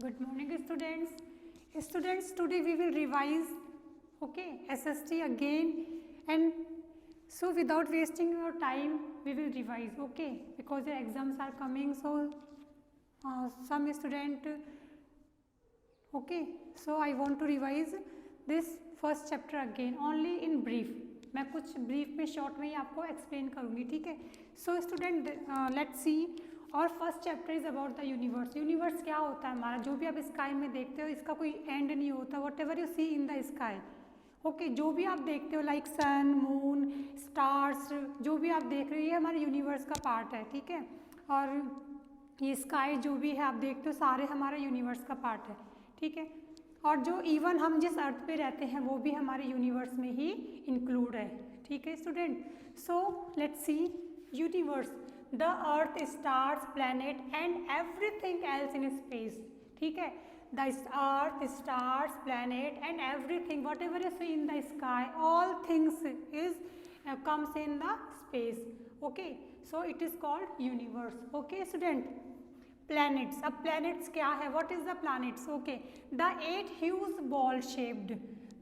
Good morning, students. Students, today we will revise, SST again, and so without wasting your time, we will revise, because your exams are coming. So some student, so I want to revise this first chapter again, only in brief. मैं कुछ brief में short में ही आपको explain करूँगी, ठीक है. So student, let's see. और first chapter is about the universe. Universe क्या होता है हमारा? जो भी आप स्काई में देखते हो इसका कोई एंड नहीं होता. Whatever you see in the sky, जो भी आप देखते हो लाइक सन, मून, स्टार्स, जो भी आप देख रहे हो ये हमारे यूनिवर्स का पार्ट है, ठीक है. और ये स्काई जो भी है आप देखते हो सारे हमारे यूनिवर्स का पार्ट है, ठीक है. और जो इवन हम जिस अर्थ पे रहते हैं वो भी हमारे यूनिवर्स में ही इंक्लूड है, ठीक है student. So let's see. Universe, the earth, stars, planet and everything else in space, ठीक है. The earth, stars, planet and everything whatever you see in the sky, all things is comes in the space. Okay, so it is called universe. Okay student. Planets. अब planets क्या है? What is the planets? Okay, the 8 huge ball shaped.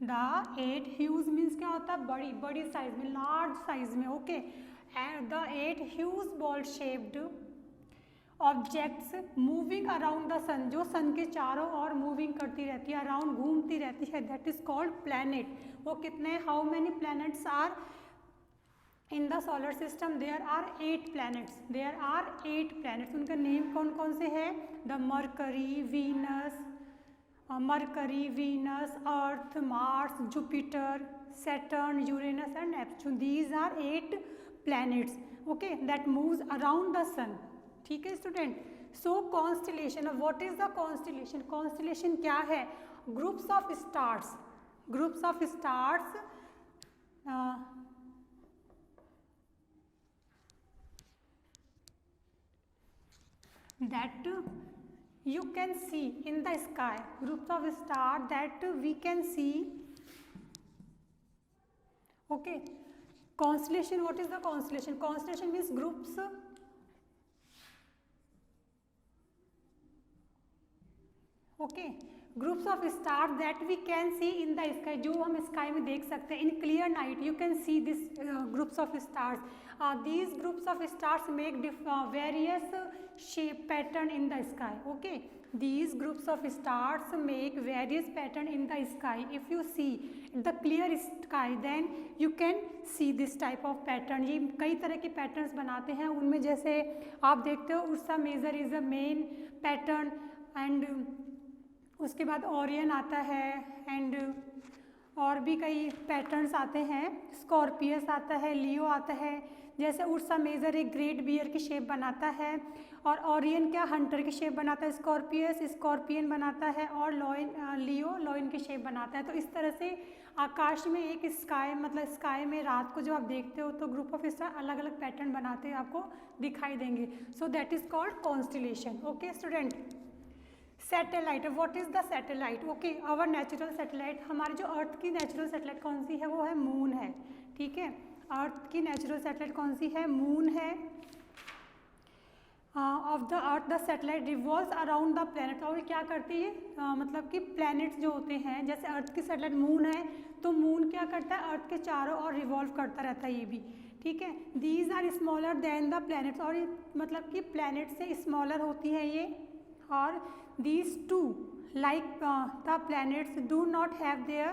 The 8 huge means क्या होता है? बड़ी बड़ी size में, large size में. Okay, and the 8 huge ball shaped objects moving around the sun, जो सन के चारों ओर मूविंग करती रहती है, अराउंड घूमती रहती है, दैट इज कॉल्ड प्लैनेट. वो कितने, how many planets are in the solar system? There are 8 planets. There are 8 planets. उनका नेम कौन कौन से है? The Mercury, Venus, Earth, Mars, Jupiter, Saturn, Uranus and Neptune. These are 8 planets, okay, that moves around the sun, ठीक है student. So constellation. What is the constellation? Constellation क्या है? Groups of stars. Groups of stars that you can see in the sky. Groups of stars that we can see. Okay, constellation. What is the constellation? Constellation means groups. Okay, groups of stars that we can see in the sky, जो हम sky में देख सकते हैं. in clear night you can see this groups of stars. These groups of stars make various shape pattern in the sky. Okay, these groups of stars make various pattern in the sky. If you see the clear sky then you can see this type of pattern. ये कई तरह के patterns बनाते हैं. उनमें जैसे आप देखते हो Ursa Major is a main pattern, and उसके बाद ओरियन आता है, एंड और भी कई पैटर्न्स आते हैं. स्कॉर्पियस आता है, लियो आता है. जैसे उर्सा मेजर एक ग्रेट बियर की शेप बनाता है, और ओरियन क्या, हंटर की शेप बनाता है. स्कॉर्पियस स्कॉर्पियन बनाता है, और लियो लॉयन की शेप बनाता है. तो इस तरह से आकाश में एक स्काई, मतलब स्काई में रात को जो आप देखते हो तो ग्रुप ऑफ स्टार अलग अलग पैटर्न बनाते हुए आपको दिखाई देंगे. So that is called constellation. Okay student. Satellite. What is the satellite? Okay, our natural satellite. हमारी जो अर्थ की नेचुरल सैटेलाइट कौन सी है? वो है मून है, ठीक है. अर्थ की नेचुरल सैटेलाइट कौन सी है? मून है. Of the earth the satellite revolves around the planet. और क्या करती है? मतलब कि प्लैनेट्स जो होते हैं, जैसे अर्थ की सैटेलाइट मून है तो मून क्या करता है? अर्थ के चारों ओर रिवॉल्व करता रहता है ये भी, ठीक है. These are smaller than the planets. और मतलब कि प्लैनेट से स्मॉलर होती है ये. और these two like the planets do not have their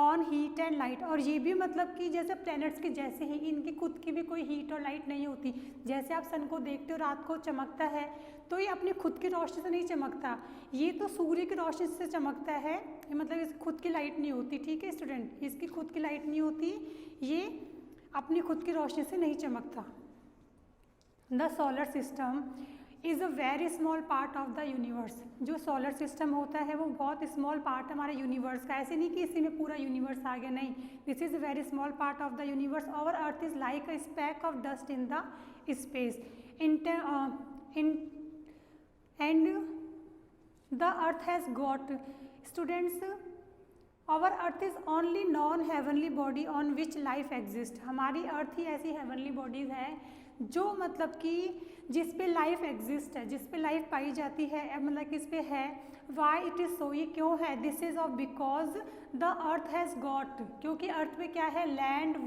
own heat and light. और ये भी मतलब कि जैसे प्लैनेट्स के जैसे ही इनकी खुद की भी कोई हीट और लाइट नहीं होती. जैसे आप सन को देखते हो रात को चमकता है तो ये अपनी खुद की रोशनी से नहीं चमकता, ये तो सूर्य की रोशनी से चमकता है. मतलब इसकी खुद की लाइट नहीं होती, ठीक है स्टूडेंट. इसकी खुद की लाइट नहीं होती, ये अपनी खुद की रोशनी से नहीं चमकता. The solar system is a very small part of the universe. जो सोलर सिस्टम होता है वो बहुत स्मॉल पार्ट हमारे यूनिवर्स का. ऐसे नहीं कि इसी में पूरा यूनिवर्स आ गया, नहीं. This is a very small part of the universe. Our earth is like a speck of dust in the space. And the earth has got. Students, our earth is only non heavenly body on which life exist. हमारी earth ही ऐसी heavenly bodies है जो मतलब कि जिस पे life exist है, जिस पे लाइफ पाई जाती है, मतलब किस पे है, वाई इट इज़ सो, ये क्यों है, this is of because the earth has got, क्योंकि अर्थ पे क्या है, लैंड,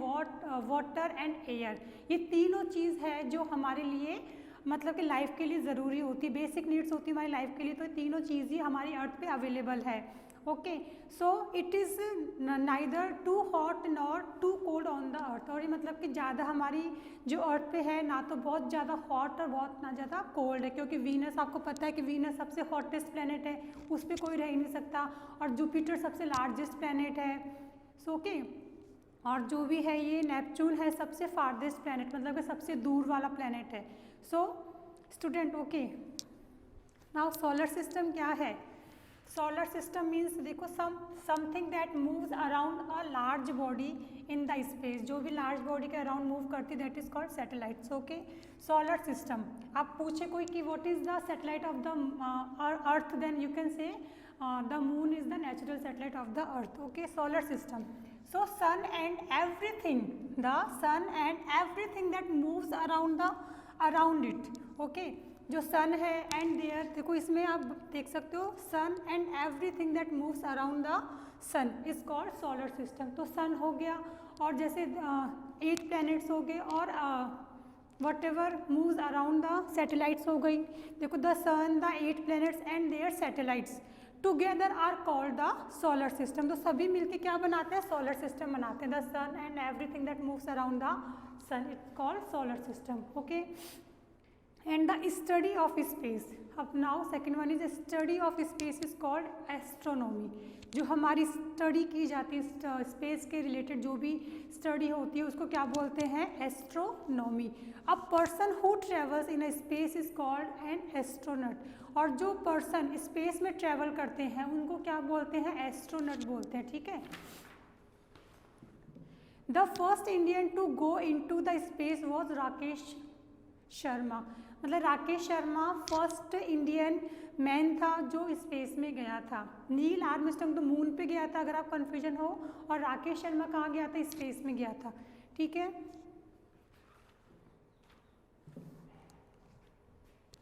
वाटर एंड एयर, ये तीनों चीज़ है जो हमारे लिए मतलब कि लाइफ के लिए ज़रूरी होती है, बेसिक नीड्स होती है हमारी लाइफ के लिए, तो ये तीनों चीज़ ही हमारी अर्थ पे अवेलेबल है। Okay, so it is neither too hot nor too cold on the earth, और ये मतलब कि ज़्यादा हमारी जो अर्थ पे है ना तो बहुत ज़्यादा हॉट और बहुत ना ज़्यादा कोल्ड है, क्योंकि वीनस, आपको पता है कि वीनस सबसे हॉटेस्ट प्लेनेट है, उस पर कोई रह ही नहीं सकता, और जुपिटर सबसे लार्जेस्ट प्लेनेट है। सो ओके, और जो भी है ये नेपच्यून है सबसे फारदेस्ट प्लेनेट, मतलब कि सबसे दूर वाला प्लेनेट है। So student, okay, now solar system क्या है? सोलर सिस्टम मीन्स देखो something that moves around a large body in the space, जो भी लार्ज बॉडी के अराउंड मूव करती that is called satellites. Okay, solar system, आप पूछे कोई कि what is the satellite of the earth, then you can say the moon is the natural satellite of the earth. Okay, solar system, so sun and everything, the sun and everything that moves around it, okay, जो सन है and there, देखो इसमें आप देख सकते हो sun and everything that moves around the sun is called solar system. तो sun हो गया, और जैसे 8 प्लैनेट्स हो गए, और whatever moves around the satellites हो गई, देखो the sun, the 8 planets and their satellites together are called the solar system. तो सभी मिलके क्या बनाते हैं? सोलर सिस्टम बनाते हैं। The sun and everything that moves around the sun, it's called solar system. Okay, and the study of space, अब now second one is study of space is called astronomy. जो हमारी study की जाती है space के related, जो भी study होती है उसको क्या बोलते हैं? Astronomy. A person who travels in space is called an astronaut, और जो पर्सन स्पेस में ट्रेवल करते हैं उनको क्या बोलते हैं? एस्ट्रोनॉट बोलते हैं। ठीक है, the first Indian to go into the space was Rakesh Sharma, मतलब Rakesh Sharma first Indian man था जो स्पेस में गया था। नील आर्मस्ट्रांग तो मून पे गया था अगर आप कंफ्यूजन हो, और राकेश शर्मा कहाँ गया था? स्पेस में गया था। ठीक है,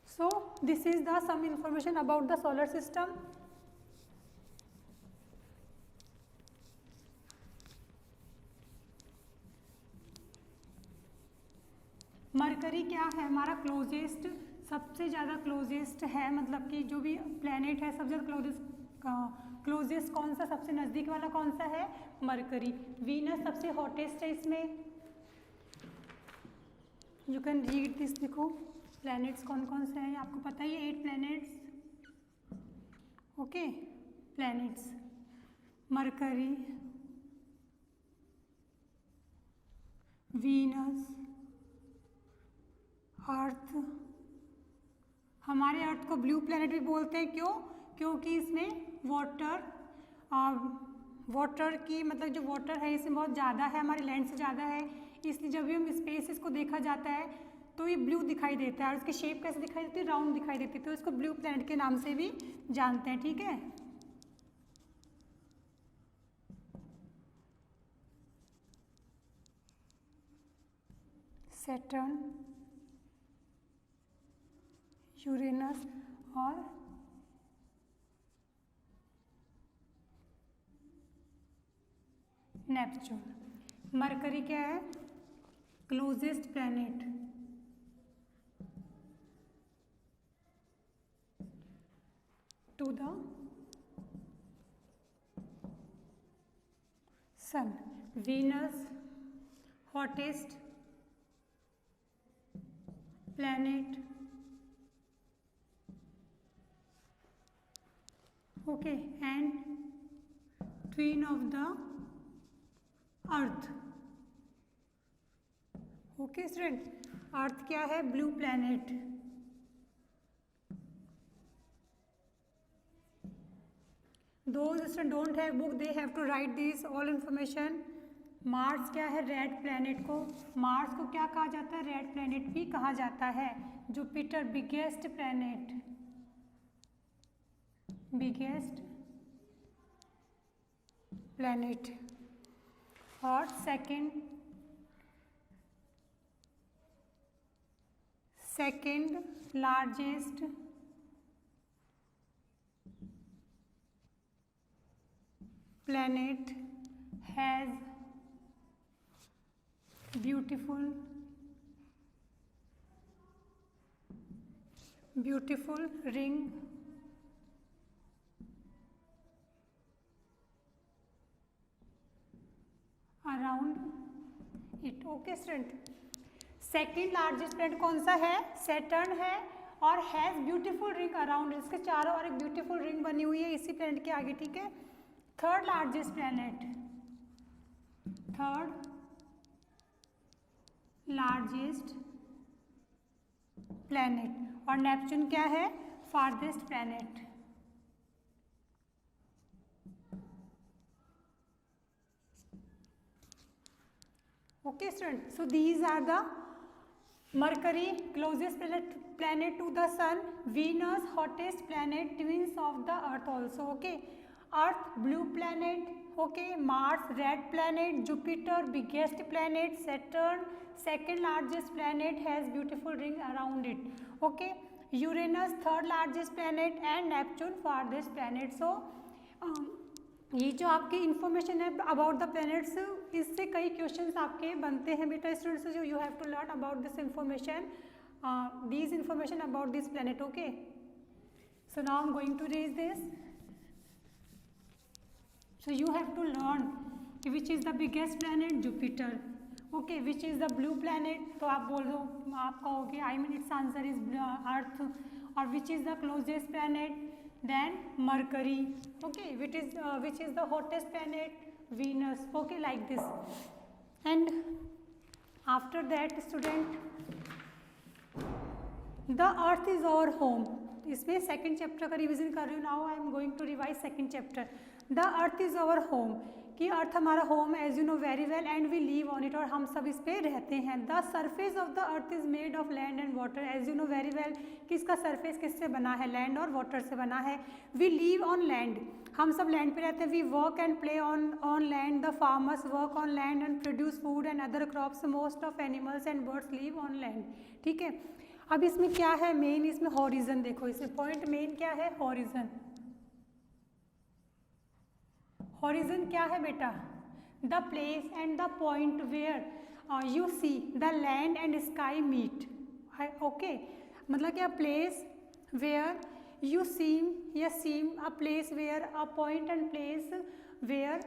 so this is the some information about the solar system. Mercury क्या है? हमारा क्लोजेस्ट, सबसे ज़्यादा क्लोजेस्ट है, मतलब कि जो भी प्लेनेट है सबसे ज़्यादा क्लोजेस्ट कौन सा, सबसे नज़दीक वाला कौन सा है? मरकरी। वीनस सबसे हॉटेस्ट है इसमें, यू कैन रीड दिस। देखो प्लैनेट्स कौन कौन से हैं आपको पता ही है, 8 planets. Okay, planets Mercury, Venus, Earth. हमारे अर्थ को ब्लू प्लैनेट भी बोलते हैं, क्यों? क्योंकि इसमें वाटर की मतलब जो वाटर है इसमें बहुत ज़्यादा है, हमारे लैंड से ज़्यादा है, इसलिए जब भी हम स्पेस इसको देखा जाता है तो ये ब्लू दिखाई देता है। और इसकी शेप कैसे दिखाई देती है? राउंड दिखाई देती है, तो इसको ब्लू प्लैनेट के नाम से भी जानते हैं। ठीक है, सैटर्न, यूरेनस और नेपच्यून। मरकरी क्या है? Closest planet to the sun. Venus hottest planet, okay, and twin of the earth. Okay student, Earth क्या है? Blue planet. Those students don't have book, they have to write this all information. Mars क्या है? Red planet को, Mars को क्या कहा जाता है? रेड प्लैनेट भी कहा जाता है। Jupiter biggest planet, biggest planet. और second second largest planet has beautiful ring around it. Okay student, second largest planet कौन सा है? सैटर्न है और हैज़ ब्यूटीफुल रिंग अराउंड, इसके चारों ओर एक ब्यूटीफुल रिंग बनी हुई है इसी प्लैनेट के आगे, ठीक है। Third largest planet, third largest planet, और नेपच्यून क्या है? Farthest planet. Okay student, so these are the Mercury, closest planet to the sun, Venus, hottest planet, twins of the earth also, okay, earth, blue planet, okay, Mars, red planet, Jupiter, biggest planet, Saturn, second largest planet, has beautiful ring around it, okay, Uranus, third largest planet, and Neptune, farthest planet. So ये जो आपकी information है about the planets, इससे कई questions आपके बनते हैं बेटा स्टूडेंट्स, जो you have to learn about this information, these information about this planet, okay. So now I am going to raise this, so you have to learn which is the biggest planet? Jupiter, okay, which is the blue planet? तो आप बोल दो, आप कहोगे I mean it's answer is Earth, और which is the closest planet? Then Mercury, okay, which is the hottest planet? Venus, okay, like this. And after that student, the earth is our home, इसमें second chapter का revision कर रही हूँ। Now I am going to revise second chapter. The earth is our home, कि earth हमारा home है, as you know very well, and we live on it, और हम सब इस पे रहते हैं। The surface of the earth is made of land and water, as you know very well कि इसका सरफेस किससे बना है? लैंड और वाटर से बना है। वी लिव ऑन लैंड, हम सब लैंड पे रहते हैं। We work and play on land, the farmers work on land and produce food and other crops, most of animals and birds live on land, ठीक है। अब इसमें क्या है मेन? इसमें हॉरिजन, देखो इसमें पॉइंट मेन क्या है? हॉरिजन। हॉरिजन क्या है बेटा? The place and the point where you see the land and sky meet, okay, मतलब क्या? Place where you seem a place where a point and place where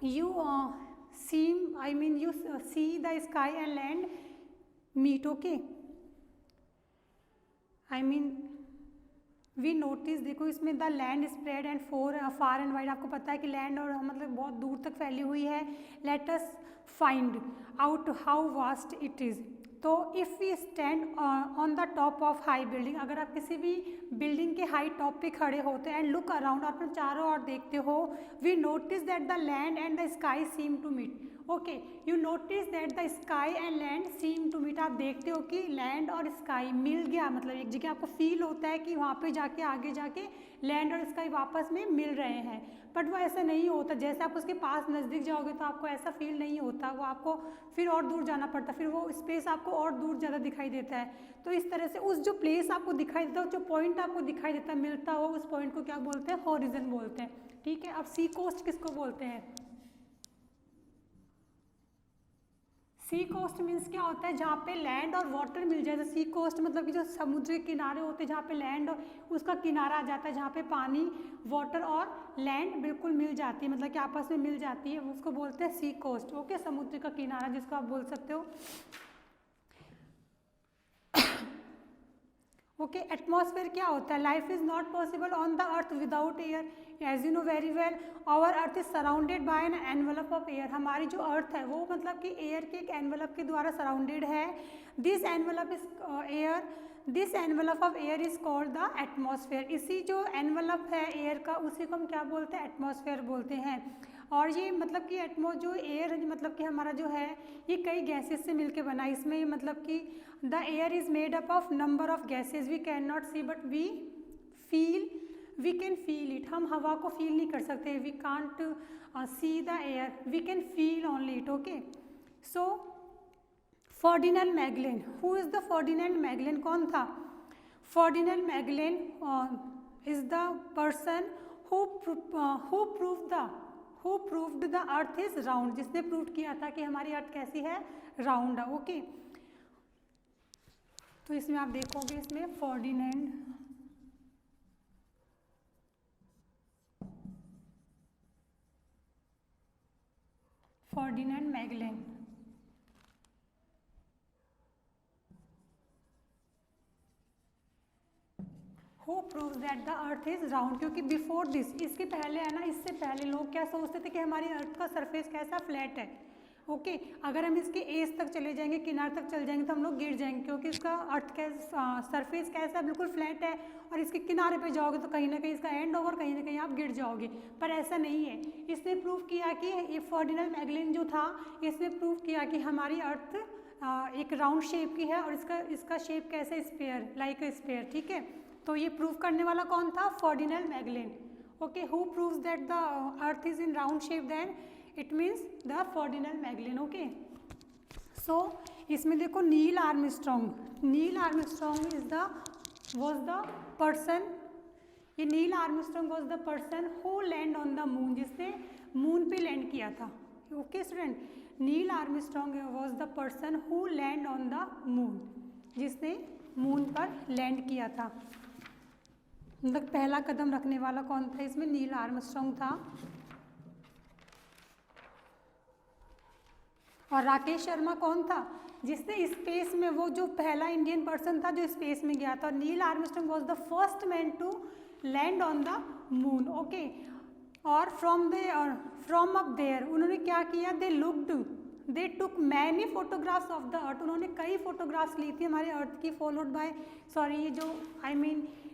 you you see the sky and land meet, okay, I mean we notice, देखो इसमें the land spread and far and wide, आपको पता है कि land और मतलब बहुत दूर तक फैली हुई है। Let us find out how vast it is. तो if we stand on the top of high building, अगर आप किसी भी बिल्डिंग के हाई टॉप पे खड़े होते हैं, एंड लुक अराउंड, आप चारों ओर देखते हो, we notice that the land and the sky seem to meet, okay, you notice that the sky and land seem to meet, आप देखते हो कि लैंड और स्काई मिल गया, मतलब एक जगह आपको फील होता है कि वहाँ पे जाके आगे जाके लैंड और स्काई वापस में मिल रहे हैं, बट वो ऐसा नहीं होता। जैसे आप उसके पास नज़दीक जाओगे तो आपको ऐसा फील नहीं होता, वो आपको फिर और दूर जाना पड़ता, फिर वो स्पेस आपको और दूर ज़्यादा दिखाई देता है। तो इस तरह से उस जो प्लेस आपको दिखाई देता है, जो पॉइंट आपको दिखाई देता है मिलता हो, उस पॉइंट को क्या बोलते हैं? हॉरिजन बोलते हैं, ठीक है। अब सी कोस्ट किसको बोलते हैं? सी कोस्ट मीन्स क्या होता है? जहाँ पे लैंड और वाटर मिल जाए। सी कोस्ट मतलब कि जो समुद्र के किनारे होते हैं, जहाँ पे लैंड और उसका किनारा आ जाता है, जहाँ पे पानी, वाटर और लैंड बिल्कुल मिल जाती है, मतलब कि आपस में मिल जाती है, उसको बोलते हैं सी कोस्ट, ओके, समुद्र का किनारा जिसको आप बोल सकते हो, ओके। एटमॉस्फेयर क्या होता है? Life is not possible on the earth without air, as you know very well, our earth is surrounded by an envelope of air, हमारी जो अर्थ है वो मतलब कि एयर के एक एनवलप के द्वारा सराउंडेड है। This envelope is air, this envelope of air is called the atmosphere, इसी जो एनवलप है एयर का उसी को हम क्या बोलते हैं? एटमॉस्फेयर बोलते हैं। और ये मतलब कि जो एयर मतलब कि हमारा जो है ये कई गैसेस से मिलके बना है, इसमें मतलब कि the air is made up of number of gases, we can not see but we can feel it, हम हवा को फील नहीं कर सकते, we can't see the air, we can feel only it, okay. So Ferdinand Magellan, who is the Ferdinand Magellan, कौन था? Ferdinand Magellan is the person who proved the earth is round, जिसने prove किया था कि हमारी अर्थ कैसी है, round है। ओके, तो इसमें आप देखोगे इसमें Ferdinand Magellan. Who proves that the earth is round, क्योंकि बिफोर दिस, इसके पहले है ना, इससे पहले लोग क्या सोचते थे कि हमारी अर्थ का सरफेस कैसा, फ्लैट है। ओके, अगर हम इसके एज तक चले जाएंगे, किनार तक चले जाएंगे तो हम लोग गिर जाएंगे, क्योंकि इसका अर्थ का सरफेस कैसा, बिल्कुल फ्लैट है, और इसके किनारे पे जाओगे तो कहीं ना कहीं इसका एंड होगा, कहीं ना कहीं आप गिर जाओगे। पर ऐसा नहीं है, इसने प्रूव किया कि ये फर्डिनेंड मैगलेन जो था, इसने प्रूव किया कि हमारी अर्थ एक राउंड शेप की है, और इसका शेप कैसे, स्पेयर, लाइक ए स्पेयर। ठीक है, तो ये प्रूव करने वाला कौन था? Ferdinand Magellan. Okay, who proves that the earth is in round shape, then it means the Ferdinand Magellan. Okay, so इसमें देखो Neil Armstrong, Neil Armstrong was the person, ये Neil Armstrong was the person who land on the moon, जिसने moon पे land किया था। Okay student, Neil Armstrong was the person who land on the moon, जिसने moon पर land किया था। मतलब पहला कदम रखने वाला कौन था इसमें? नील आर्मस्ट्रॉन्ग था। और राकेश शर्मा कौन था? जिसने स्पेस में, वो जो पहला इंडियन पर्सन था जो स्पेस में गया था। और Neil Armstrong was the first man to land on the moon. Okay, और फ्रॉम अप देयर उन्होंने क्या किया? They took many photographs of the Earth, उन्होंने कई फोटोग्राफ्स ली थी हमारे अर्थ की। फॉलोड बाय, सॉरी, ये जो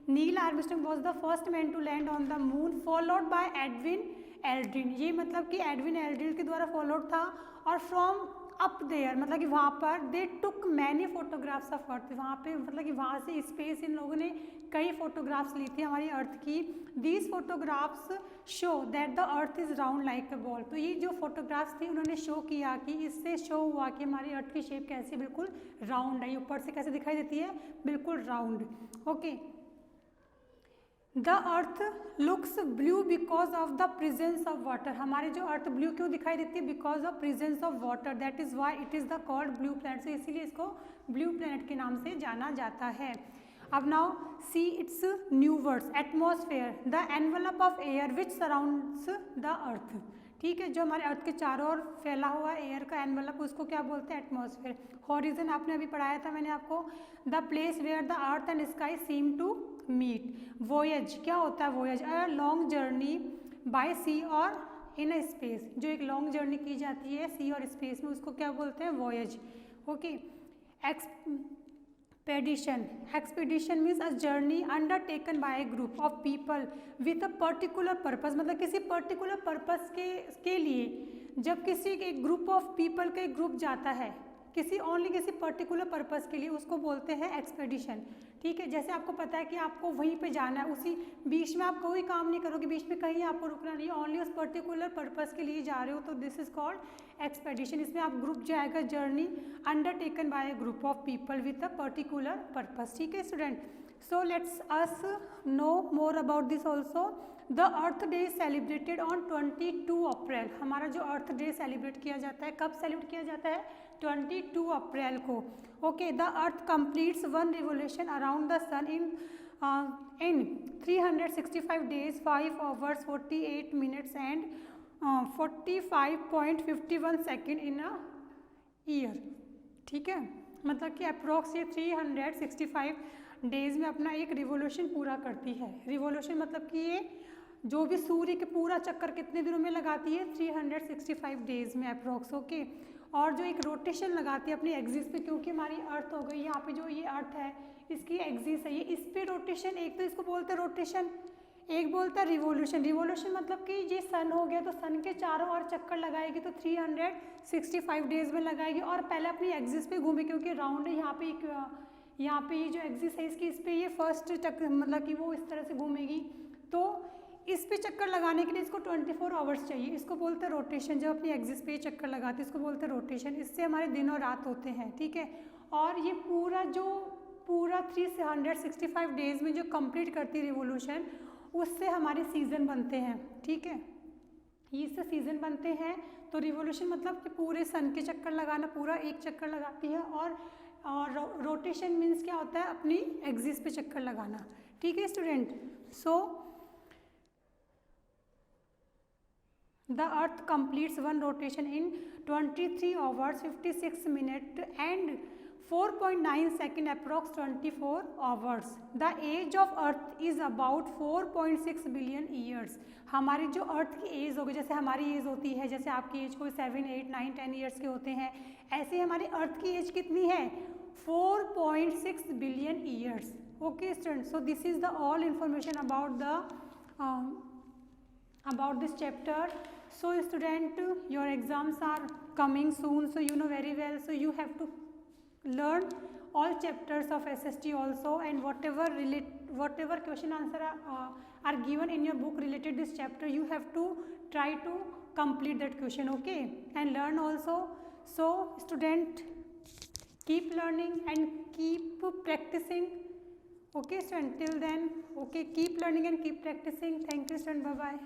Neil Armstrong was the first man to land on the moon, followed by Edwin Aldrin, ये मतलब कि एडविन एल्ड्रिन के द्वारा फॉलोड था। और फ्रॉम अप देयर मतलब कि वहाँ पर they took many photographs of Earth, वहाँ पे मतलब कि वहाँ से स्पेस इन लोगों ने कई फोटोग्राफ्स ली थी हमारी अर्थ की। These photographs show that the earth is round like a ball, तो ये जो फोटोग्राफ्स थी उन्होंने शो किया कि इससे शो हुआ कि हमारी अर्थ की शेप कैसी, बिल्कुल राउंड है। ऊपर से कैसे दिखाई देती है? बिल्कुल round. Okay, the earth looks blue because of the presence of water, हमारी जो अर्थ ब्लू क्यों दिखाई देती है? Because of presence of water, that is why it is the called blue planet, से इसीलिए इसको ब्लू प्लैनेट के नाम से जाना जाता है। अब now see it's new words, atmosphere, the envelope of air which surrounds the earth. ठीक है, जो हमारे अर्थ के चारों ओर फैला हुआ एयर का एनवलप, उसको क्या बोलते हैं? एटमॉस्फेयर। हॉरिजन आपने अभी पढ़ाया था मैंने आपको, the place where the Earth and sky seem to meet. Voyage क्या होता है? Voyage a long journey by sea और इन अ स्पेस, जो एक लॉन्ग जर्नी की जाती है सी और स्पेस में, उसको क्या बोलते हैं? Voyage. Okay, expedition means a journey undertaken by A group of people with a particular purpose, मतलब किसी पर्टिकुलर पर्पस के लिए जब किसी एक ग्रुप ऑफ पीपल का एक ग्रुप जाता है किसी पर्टिकुलर पर्पस के लिए, उसको बोलते हैं एक्सपेडिशन। ठीक है, जैसे आपको पता है कि आपको वहीं पे जाना है, उसी बीच में आप कोई काम नहीं करोगे, बीच में कहीं आपको रुकना नहीं है, ओनली उस पर्टिकुलर पर्पस के लिए जा रहे हो, तो दिस इज कॉल्ड एक्सपेडिशन। इसमें आप ग्रुप जाएगा, journey undertaken by A group of people with a particular purpose. ठीक है student, so let's us know more about this also. The earth day is celebrated on 22 अप्रैल, हमारा जो अर्थ day celebrate किया जाता है, कब सेलिब्रेट किया जाता है? 22 अप्रैल को। Okay, the earth completes one revolution around the sun in 365 days 5 hours 48 minutes and 45.51 second in a year. ठीक है, मतलब कि अप्रोक्स ये 365 डेज में अपना एक रिवोल्यूशन पूरा करती है। रिवोल्यूशन मतलब कि ये जो भी सूर्य के पूरा चक्कर कितने दिनों में लगाती है? 365 डेज में अप्रोक्स। ओके, और जो एक रोटेशन लगाती है अपनी एक्सिस पे, क्योंकि हमारी अर्थ हो गई यहाँ पे, जो ये अर्थ है इसकी एक्सिस है, ये इस पे रोटेशन, एक तो इसको बोलते हैं रोटेशन, एक बोलता है रिवोल्यूशन। रिवोल्यूशन मतलब कि ये सन हो गया तो सन के चारों ओर चक्कर लगाएगी, तो 365 डेज में लगाएगी, और पहले अपनी एक्सिस पे घूमे, क्योंकि राउंड है यहाँ पे ये जो एक्सिस है इसकी, इस पर ये फर्स्ट चक्कर मतलब कि वो इस तरह से घूमेगी। तो इस पे चक्कर लगाने के लिए इसको 24 आवर्स चाहिए, इसको बोलते हैं रोटेशन। जब अपनी एक्सिस पे चक्कर लगाते हैं इसको बोलते हैं रोटेशन। इससे हमारे दिन और रात होते हैं, ठीक है। और ये पूरा 365 डेज में जो कंप्लीट करती है रिवोल्यूशन, उससे हमारे सीज़न बनते हैं, ठीक है। इससे सीज़न बनते हैं। तो रिवोल्यूशन मतलब कि पूरे सन के चक्कर लगाना, पूरा एक चक्कर लगाती है। और रोटेशन मीन्स क्या होता है, अपनी एक्सिस पे चक्कर लगाना, ठीक है student. So the earth completes one rotation in 23 hours 56 minutes and 4.9 seconds approx 24 hours. The age of earth is about 4.6 billion years. हमारी जो अर्थ की एज होगी, जैसे हमारी एज होती है, जैसे आपकी एज कोई 7, 8, 9, 10 ईयर्स के होते हैं, ऐसे हमारी अर्थ की एज कितनी है, 4.6 billion years. Okay student, so this is the all information about this chapter. So student, your exams are coming soon, so you know very well, so you have to learn all chapters of SST also, and whatever question answer are given in your book related this chapter, you have to try to complete that question, okay, and learn also. So student, keep learning and keep practicing, okay student, till then, okay, keep learning and keep practicing. Thank you student, bye bye.